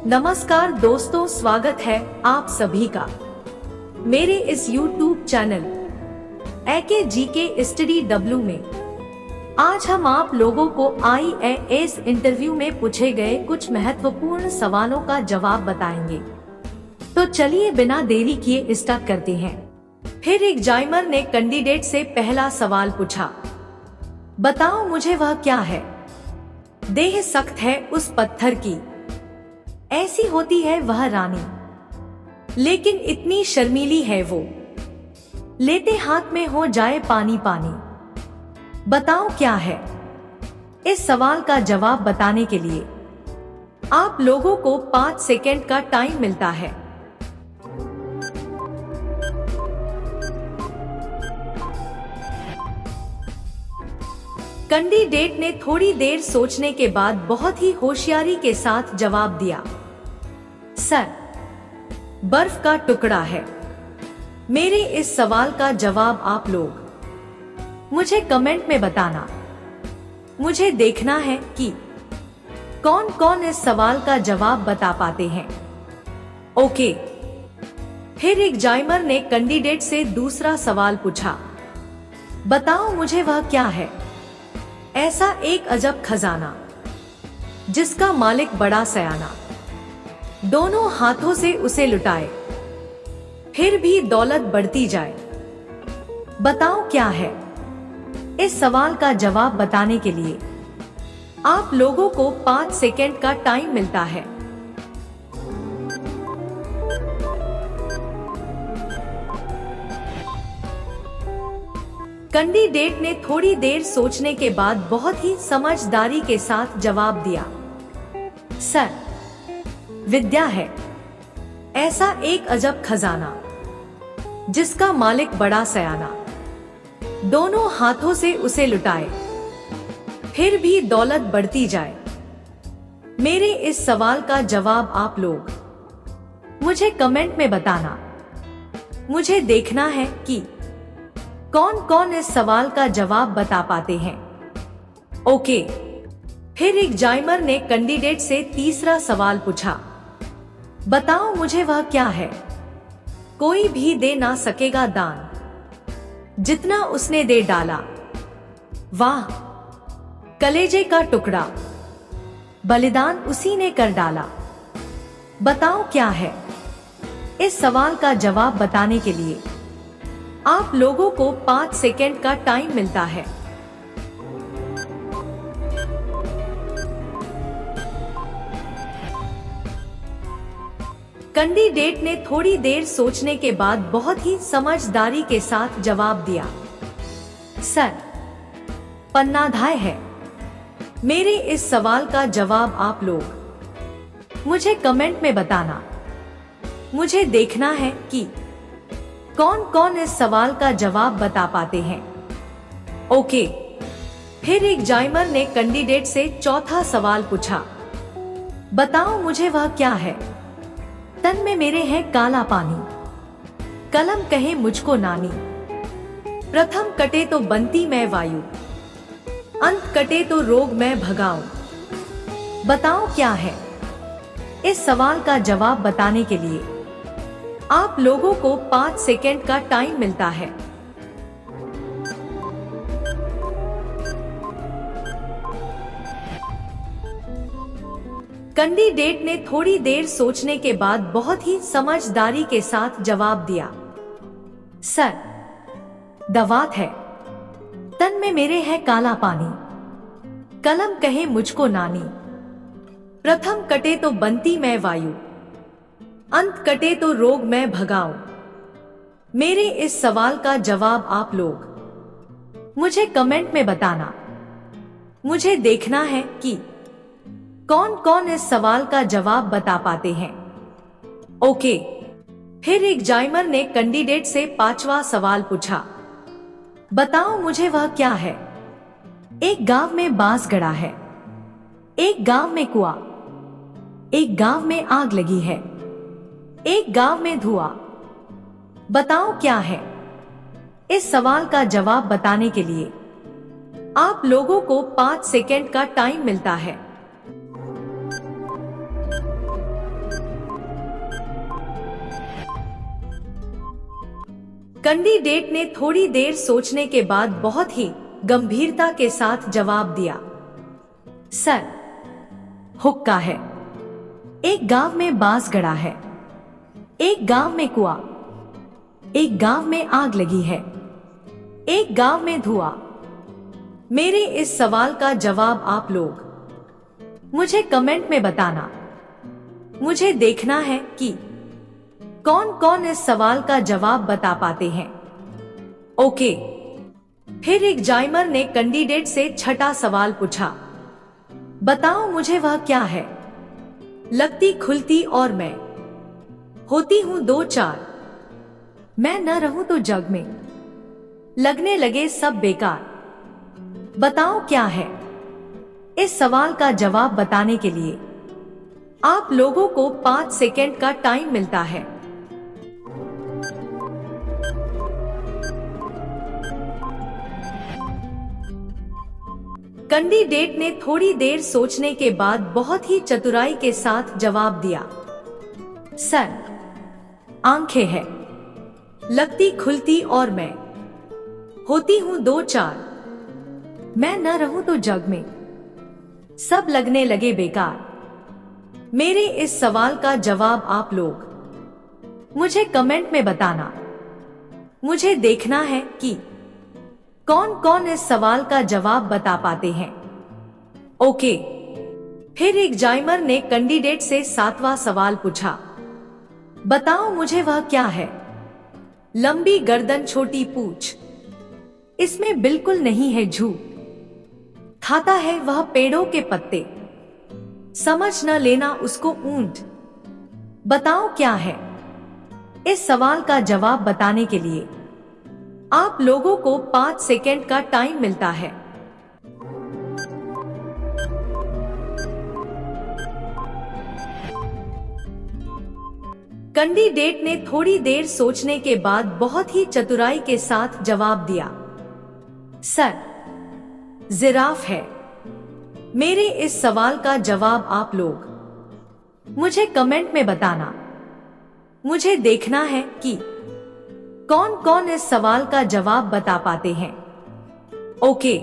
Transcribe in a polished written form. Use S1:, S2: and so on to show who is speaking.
S1: नमस्कार दोस्तों, स्वागत है आप सभी का मेरे इस YouTube channel AK GK study W में। आज हम आप लोगों को IAS इंटरव्यू में पूछे गए कुछ महत्वपूर्ण सवालों का जवाब बताएंगे। तो चलिए बिना देरी किए स्टार्ट करते हैं। फिर एग्जामिनर ने कैंडिडेट से पहला सवाल पूछा, बताओ मुझे वह क्या है। देह सख्त है उस पत्थर की, ऐसी होती है वह रानी, लेकिन इतनी शर्मीली है वो, लेते हाथ में हो जाए पानी पानी। बताओ क्या है। इस सवाल का जवाब बताने के लिए आप लोगों को 5 सेकेंड का टाइम मिलता है। कैंडिडेट ने थोड़ी देर सोचने के बाद बहुत ही होशियारी के साथ जवाब दिया, सर, बर्फ का टुकड़ा है। मेरे इस सवाल का जवाब आप लोग मुझे कमेंट में बताना। मुझे देखना है कि कौन कौन इस सवाल का जवाब बता पाते हैं। ओके। फिर एग्जामिनर ने कैंडिडेट से दूसरा सवाल पूछा, बताओ मुझे वह क्या है। ऐसा एक अजब खजाना जिसका मालिक बड़ा सयाना, दोनों हाथों से उसे लुटाए, फिर भी दौलत बढ़ती जाए। बताओ क्या है। इस सवाल का जवाब बताने के लिए आप लोगों को 5 सेकेंड का टाइम मिलता है। कैंडिडेट ने थोड़ी देर सोचने के बाद बहुत ही समझदारी के साथ जवाब दिया, सर, विद्या है। ऐसा एक अजब खजाना जिसका मालिक बड़ा सयाना, दोनों हाथों से उसे लुटाए, फिर भी दौलत बढ़ती जाए। मेरे इस सवाल का जवाब आप लोग मुझे कमेंट में बताना। मुझे देखना है कि कौन कौन इस सवाल का जवाब बता पाते हैं। ओके। फिर एग्जामिनर ने कैंडिडेट से तीसरा सवाल पूछा, बताओ मुझे वह क्या है। कोई भी दे ना सकेगा दान, जितना उसने दे डाला। वाह, कलेजे का टुकड़ा, बलिदान उसी ने कर डाला। बताओ क्या है। इस सवाल का जवाब बताने के लिए आप लोगों को 5 सेकेंड का टाइम मिलता है। कैंडिडेट ने थोड़ी देर सोचने के बाद बहुत ही समझदारी के साथ जवाब दिया, सर, पन्नाधाय है। मेरे इस सवाल का जवाब आप लोग मुझे कमेंट में बताना। मुझे देखना है कि कौन कौन इस सवाल का जवाब बता पाते हैं। ओके। फिर एग्जामिनर ने कैंडिडेट से चौथा सवाल पूछा, बताओ मुझे वह क्या है। तन में मेरे है काला पानी, कलम कहे मुझको नानी। प्रथम कटे तो बनती मैं वायु, अंत कटे तो रोग मैं भगाऊं। बताओ क्या है। इस सवाल का जवाब बताने के लिए आप लोगों को 5 सेकेंड का टाइम मिलता है। कैंडिडेट ने थोड़ी देर सोचने के बाद बहुत ही समझदारी के साथ जवाब दिया, सर, दवात है। तन में मेरे है काला पानी, कलम कहे मुझको नानी। प्रथम कटे तो बनती मैं वायु, अंत कटे तो रोग मैं भगाऊं। मेरे इस सवाल का जवाब आप लोग मुझे कमेंट में बताना। मुझे देखना है कि कौन कौन इस सवाल का जवाब बता पाते हैं। ओके। फिर एग्जामिनर ने कैंडिडेट से 5वां सवाल पूछा, बताओ मुझे वह क्या है। एक गांव में बांस गड़ा है, एक गांव में कुआं, एक गांव में आग लगी है, एक गांव में धुआं। बताओ क्या है। इस सवाल का जवाब बताने के लिए आप लोगों को 5 सेकेंड का टाइम मिलता है। कैंडिडेट ने थोड़ी देर सोचने के बाद बहुत ही गंभीरता के साथ जवाब दिया, सर, हुक्का है। एक गांव में बांस गड़ा है, एक गांव में कुआं, एक गांव में आग लगी है, एक गांव में धुआं। मेरे इस सवाल का जवाब आप लोग मुझे कमेंट में बताना। मुझे देखना है कि कौन कौन इस सवाल का जवाब बता पाते हैं। ओके। फिर एग्जामिनर ने कैंडिडेट से छठा सवाल पूछा, बताओ मुझे वह क्या है? लगती खुलती और मैं होती हूं दो चार, मैं न रहूं तो जग में लगने लगे सब बेकार। बताओ क्या है? इस सवाल का जवाब बताने के लिए आप लोगों को 5 सेकेंड का टाइम मिलता है। कैंडिडेट ने थोड़ी देर सोचने के बाद बहुत ही चतुराई के साथ जवाब दिया, सर, आंखें हैं। लगती खुलती और मैं होती हूं दो चार, मैं न रहूं तो जग में सब लगने लगे बेकार। मेरे इस सवाल का जवाब आप लोग मुझे कमेंट में बताना। मुझे देखना है कि कौन कौन इस सवाल का जवाब बता पाते हैं। ओके। फिर एग्जामिनर ने कैंडिडेट से 7वां सवाल पूछा, बताओ मुझे वह क्या है? लंबी गर्दन छोटी पूंछ, इसमें बिल्कुल नहीं है झूठ। खाता है वह पेड़ों के पत्ते, समझ न लेना उसको ऊंट। बताओ क्या है? इस सवाल का जवाब बताने के लिए आप लोगों को 5 सेकेंड का टाइम मिलता है। कैंडिडेट ने थोड़ी देर सोचने के बाद बहुत ही चतुराई के साथ जवाब दिया, सर, जिराफ है। मेरे इस सवाल का जवाब आप लोग मुझे कमेंट में बताना। मुझे देखना है कि कौन कौन इस सवाल का जवाब बता पाते हैं। ओके।